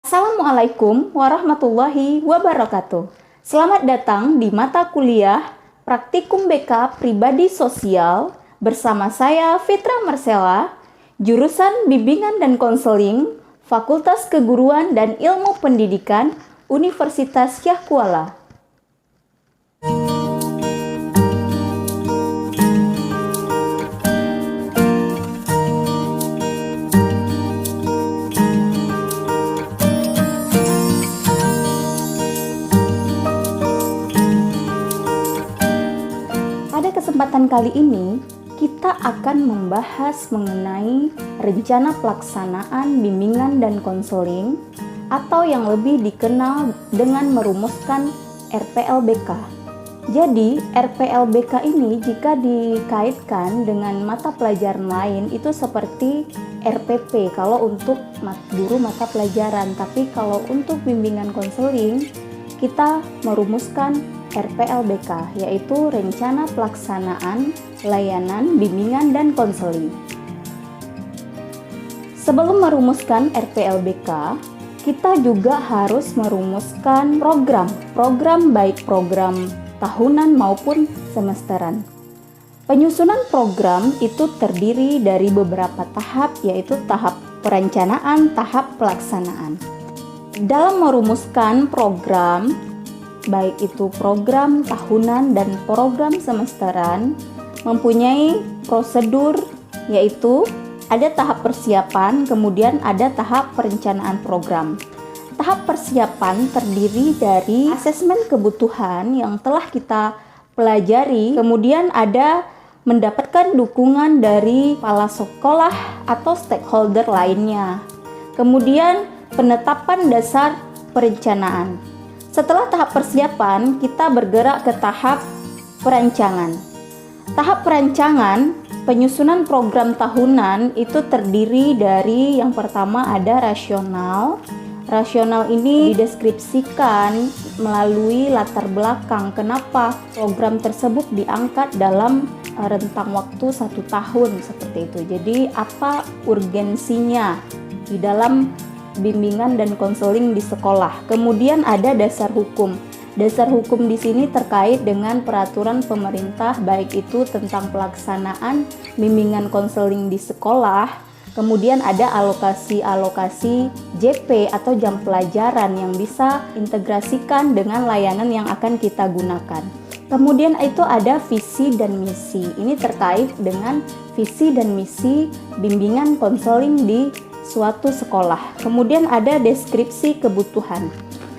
Assalamualaikum warahmatullahi wabarakatuh. Selamat datang di mata kuliah Praktikum BK Pribadi Sosial bersama saya Fitra Marcella, jurusan Bimbingan dan Konseling, Fakultas Keguruan dan Ilmu Pendidikan, Universitas Syah Kuala. Pada kesempatan kali ini, kita akan membahas mengenai rencana pelaksanaan bimbingan dan konseling atau yang lebih dikenal dengan merumuskan RPLBK. Jadi, RPLBK ini jika dikaitkan dengan mata pelajaran lain itu seperti RPP kalau untuk guru mata pelajaran, tapi kalau untuk bimbingan konseling kita merumuskan RPLBK, yaitu Rencana Pelaksanaan Layanan Bimbingan dan Konseling. Sebelum merumuskan RPLBK, kita juga harus merumuskan program baik program tahunan maupun semesteran. Penyusunan program itu terdiri dari beberapa tahap, yaitu tahap perencanaan, tahap pelaksanaan. Dalam merumuskan program, baik itu program tahunan dan program semesteran, mempunyai prosedur, yaitu ada tahap persiapan, kemudian ada tahap perencanaan program. Tahap persiapan terdiri dari asesmen kebutuhan yang telah kita pelajari, kemudian ada mendapatkan dukungan dari kepala sekolah atau stakeholder lainnya. Kemudian penetapan dasar perencanaan. Setelah tahap persiapan, kita bergerak ke tahap perancangan. Tahap perancangan, penyusunan program tahunan itu terdiri dari yang pertama ada rasional. Rasional ini dideskripsikan melalui latar belakang kenapa program tersebut diangkat dalam rentang waktu 1 tahun seperti itu. Jadi apa urgensinya di dalam bimbingan dan konseling di sekolah. Kemudian ada dasar hukum. Dasar hukum di sini terkait dengan peraturan pemerintah, baik itu tentang pelaksanaan bimbingan konseling di sekolah. Kemudian ada alokasi JP atau jam pelajaran yang bisa integrasikan dengan layanan yang akan kita gunakan. Kemudian itu ada visi dan misi. Ini terkait dengan visi dan misi bimbingan konseling di suatu sekolah. Kemudian ada deskripsi kebutuhan.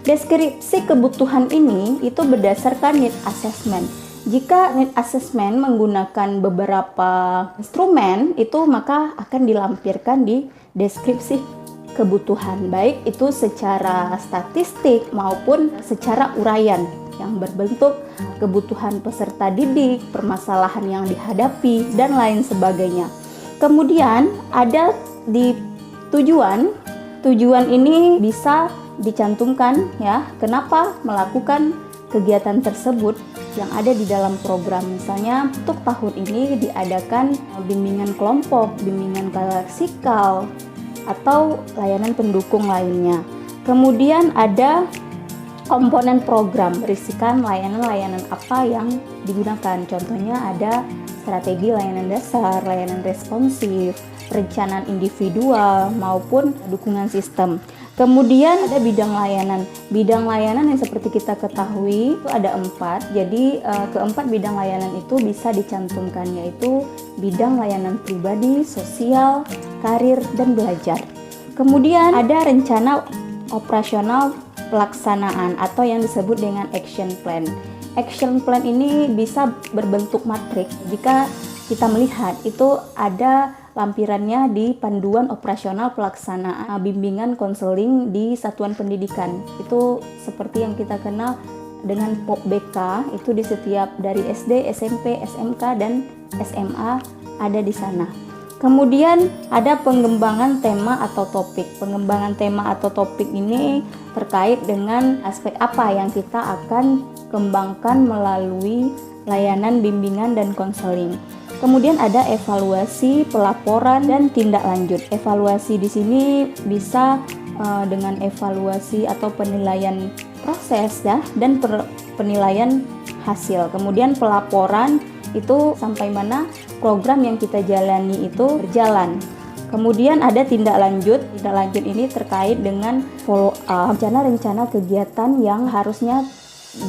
Deskripsi kebutuhan ini itu berdasarkan need assessment. Jika need assessment menggunakan beberapa instrumen, itu maka akan dilampirkan di deskripsi kebutuhan, baik itu secara statistik maupun secara uraian yang berbentuk kebutuhan peserta didik, permasalahan yang dihadapi, dan lain sebagainya. Kemudian ada di tujuan ini bisa dicantumkan ya, kenapa melakukan kegiatan tersebut yang ada di dalam program. Misalnya untuk tahun ini diadakan bimbingan kelompok, bimbingan leksikal, atau layanan pendukung lainnya. Kemudian ada komponen program, berisikan layanan-layanan apa yang digunakan. Contohnya ada strategi layanan dasar, layanan responsif, perencanaan individual maupun dukungan sistem. Kemudian ada bidang layanan. Bidang layanan yang seperti kita ketahui itu ada 4. Jadi keempat bidang layanan itu bisa dicantumkan, yaitu bidang layanan pribadi, sosial, karir, dan belajar. Kemudian ada rencana operasional pelaksanaan atau yang disebut dengan action plan. Action plan ini bisa berbentuk matriks. Jika kita melihat itu ada lampirannya di panduan operasional pelaksanaan bimbingan konseling di satuan pendidikan. Itu seperti yang kita kenal dengan POP-BK, itu di setiap dari SD, SMP, SMK, dan SMA ada di sana. Kemudian ada pengembangan tema atau topik. Pengembangan tema atau topik ini terkait dengan aspek apa yang kita akan kembangkan melalui layanan bimbingan dan konseling. Kemudian ada evaluasi, pelaporan, dan tindak lanjut. Evaluasi di sini bisa dengan evaluasi atau penilaian proses ya, dan penilaian hasil. Kemudian pelaporan itu sampai mana program yang kita jalani itu berjalan. Kemudian ada tindak lanjut. Tindak lanjut ini terkait dengan follow up, rencana kegiatan yang harusnya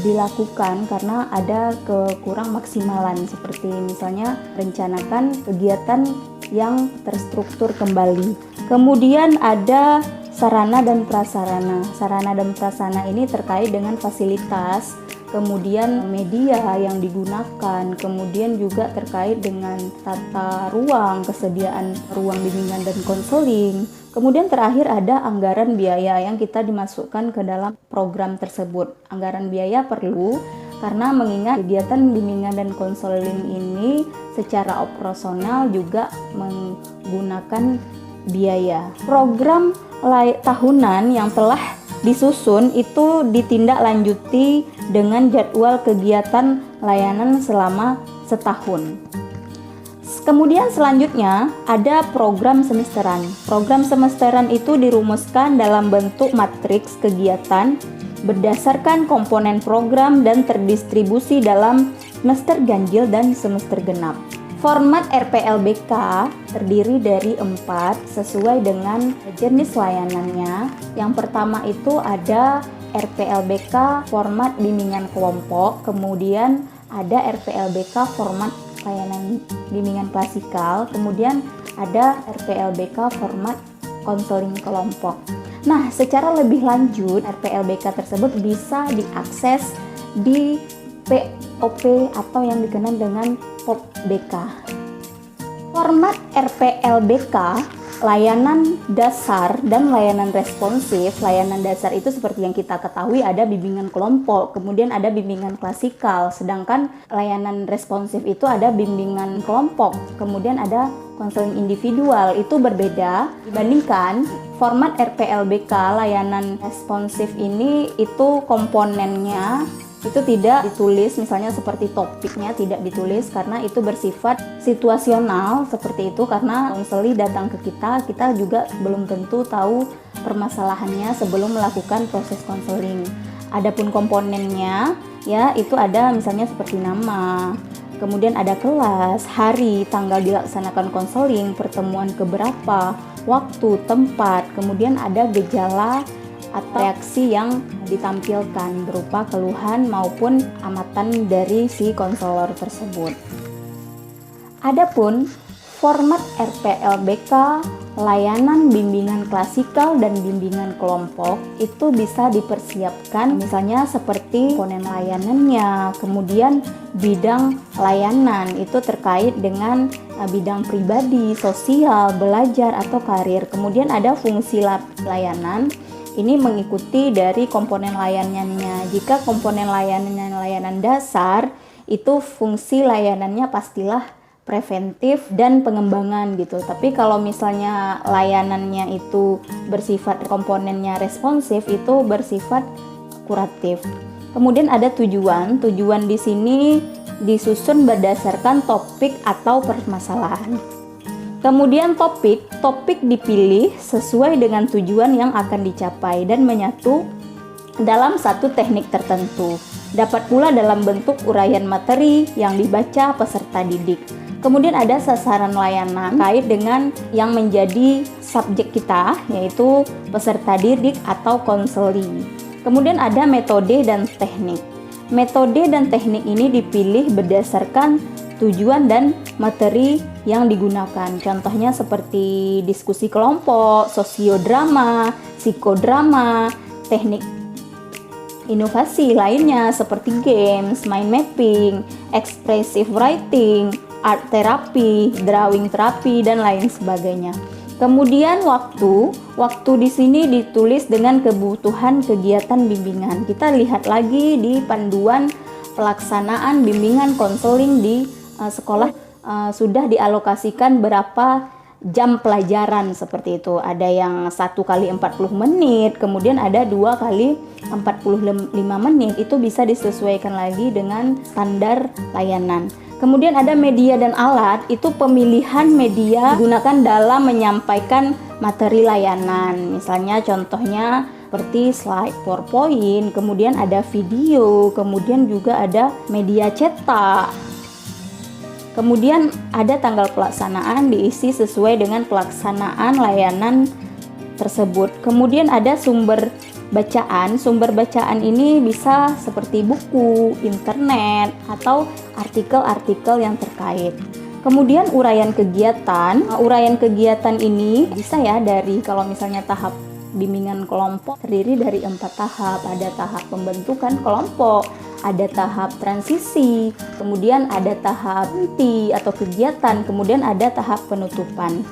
dilakukan karena ada kekurang maksimalan, seperti misalnya rencanakan kegiatan yang terstruktur kembali. Kemudian ada sarana dan prasarana. Sarana dan prasarana ini terkait dengan fasilitas, kemudian media yang digunakan, kemudian juga terkait dengan tata ruang, kesediaan ruang bimbingan dan konseling. Kemudian terakhir ada anggaran biaya yang kita dimasukkan ke dalam program tersebut. Anggaran biaya perlu karena mengingat kegiatan bimbingan dan konseling ini secara operasional juga menggunakan biaya. Program tahunan yang telah disusun itu ditindaklanjuti dengan jadwal kegiatan layanan selama setahun. Kemudian selanjutnya ada program semesteran. Program semesteran itu dirumuskan dalam bentuk matriks kegiatan berdasarkan komponen program dan terdistribusi dalam semester ganjil dan semester genap. Format RPLBK terdiri dari 4 sesuai dengan jenis layanannya. Yang pertama itu ada RPLBK format bimbingan kelompok, kemudian ada RPLBK format layanan bimbingan klasikal, kemudian ada RPLBK format konseling kelompok. Nah, secara lebih lanjut RPLBK tersebut bisa diakses di POP atau yang dikenal dengan POPBK. Format RPLBK layanan dasar dan layanan responsif. Layanan dasar itu seperti yang kita ketahui ada bimbingan kelompok, kemudian ada bimbingan klasikal, sedangkan layanan responsif itu ada bimbingan kelompok, kemudian ada konseling individual. Itu berbeda dibandingkan format RPLBK. Layanan responsif ini itu komponennya itu tidak ditulis, misalnya seperti topiknya tidak ditulis karena itu bersifat situasional seperti itu, karena konseling datang ke kita juga belum tentu tahu permasalahannya sebelum melakukan proses konseling. Adapun komponennya ya itu ada misalnya seperti nama, kemudian ada kelas, hari, tanggal dilaksanakan konseling, pertemuan keberapa, waktu, tempat, kemudian ada gejala atau reaksi yang ditampilkan berupa keluhan maupun amatan dari si konselor tersebut. Adapun format RPLBK layanan bimbingan klasikal dan bimbingan kelompok itu bisa dipersiapkan misalnya seperti komponen layanannya, kemudian bidang layanan itu terkait dengan bidang pribadi, sosial, belajar atau karir. Kemudian ada fungsi layanan. Ini mengikuti dari komponen layanannya. Jika komponen layanan dasar, itu fungsi layanannya pastilah preventif dan pengembangan gitu. Tapi kalau misalnya layanannya itu bersifat komponennya responsif, itu bersifat kuratif. Kemudian ada tujuan. Tujuan di sini disusun berdasarkan topik atau permasalahan. Kemudian topik dipilih sesuai dengan tujuan yang akan dicapai dan menyatu dalam satu teknik tertentu. Dapat pula dalam bentuk uraian materi yang dibaca peserta didik. Kemudian ada sasaran layanan kait dengan yang menjadi subjek kita, yaitu peserta didik atau konseling. Kemudian ada metode dan teknik. Metode dan teknik ini dipilih berdasarkan tujuan dan materi yang digunakan. Contohnya seperti diskusi kelompok, sosiodrama, psikodrama, teknik inovasi lainnya seperti games, mind mapping, expressive writing, art therapy, drawing therapy, dan lain sebagainya. Kemudian waktu di sini ditulis dengan kebutuhan kegiatan bimbingan. Kita lihat lagi di panduan pelaksanaan bimbingan konseling di sekolah sudah dialokasikan berapa jam pelajaran seperti itu. Ada yang 1 kali 40 menit, kemudian ada 2 kali 45 menit. Itu bisa disesuaikan lagi dengan standar layanan. Kemudian ada media dan alat, itu pemilihan media digunakan dalam menyampaikan materi layanan. Misalnya contohnya seperti slide PowerPoint, kemudian ada video, kemudian juga ada media cetak. Kemudian ada tanggal pelaksanaan diisi sesuai dengan pelaksanaan layanan tersebut. Kemudian ada sumber bacaan. Sumber bacaan ini bisa seperti buku, internet, atau artikel-artikel yang terkait. Kemudian uraian kegiatan. Uraian kegiatan ini bisa ya dari, kalau misalnya tahap bimbingan kelompok terdiri dari 4 tahap. Ada tahap pembentukan kelompok, ada tahap transisi, kemudian ada tahap inti atau kegiatan, kemudian ada tahap penutupan.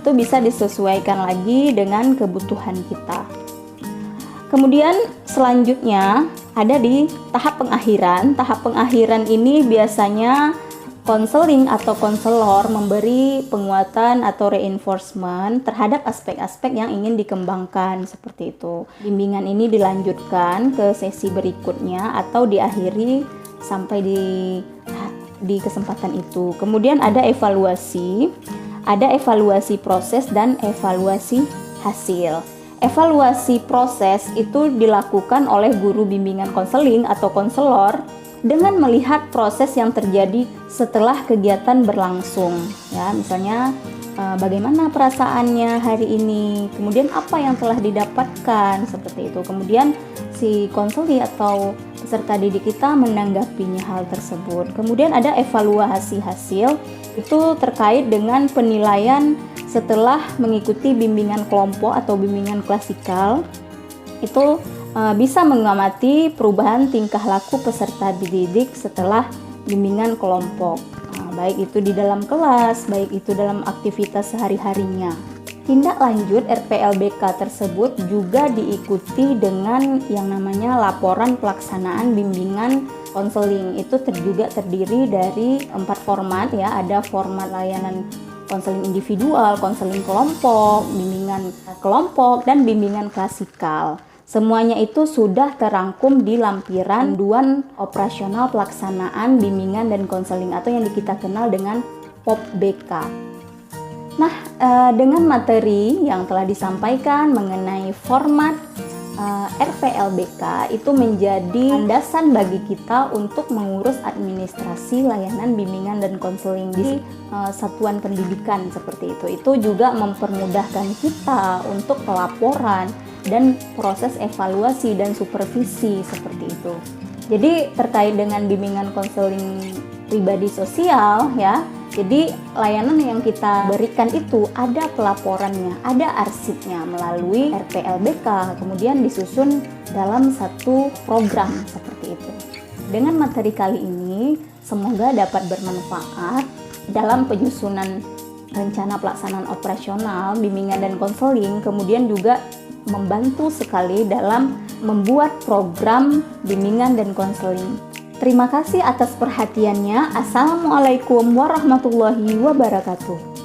Itu bisa disesuaikan lagi dengan kebutuhan kita. Kemudian selanjutnya ada di tahap pengakhiran. Tahap pengakhiran ini biasanya konseling atau konselor memberi penguatan atau reinforcement terhadap aspek-aspek yang ingin dikembangkan, seperti itu. Bimbingan ini dilanjutkan ke sesi berikutnya atau diakhiri sampai di kesempatan itu. Kemudian ada evaluasi proses dan evaluasi hasil. Evaluasi proses itu dilakukan oleh guru bimbingan konseling atau konselor dengan melihat proses yang terjadi setelah kegiatan berlangsung, ya, misalnya bagaimana perasaannya hari ini, kemudian apa yang telah didapatkan, seperti itu. Kemudian si konseli atau peserta didik kita menanggapinya hal tersebut. Kemudian ada evaluasi hasil, itu terkait dengan penilaian setelah mengikuti bimbingan kelompok atau bimbingan klasikal. Itu bisa mengamati perubahan tingkah laku peserta didik setelah bimbingan kelompok, baik itu di dalam kelas, baik itu dalam aktivitas sehari-harinya. Tindak lanjut RPLBK tersebut juga diikuti dengan yang namanya laporan pelaksanaan bimbingan konseling. Itu juga terdiri dari 4 format, ya. Ada format layanan konseling individual, konseling kelompok, bimbingan kelompok, dan bimbingan klasikal. Semuanya itu sudah terangkum di lampiran panduan operasional pelaksanaan bimbingan dan konseling atau yang kita kenal dengan POPBK. Nah, dengan materi yang telah disampaikan mengenai format RPLBK itu menjadi landasan bagi kita untuk mengurus administrasi layanan bimbingan dan konseling di satuan pendidikan, seperti itu. Itu juga mempermudahkan kita untuk pelaporan dan proses evaluasi dan supervisi, seperti itu. Jadi terkait dengan bimbingan konseling pribadi sosial, ya. Jadi layanan yang kita berikan itu ada pelaporannya, ada arsipnya melalui RPLBK, kemudian disusun dalam satu program, seperti itu. Dengan materi kali ini semoga dapat bermanfaat dalam penyusunan rencana pelaksanaan operasional bimbingan dan konseling, kemudian juga membantu sekali dalam membuat program bimbingan dan konseling. Terima kasih atas perhatiannya. Assalamualaikum warahmatullahi wabarakatuh.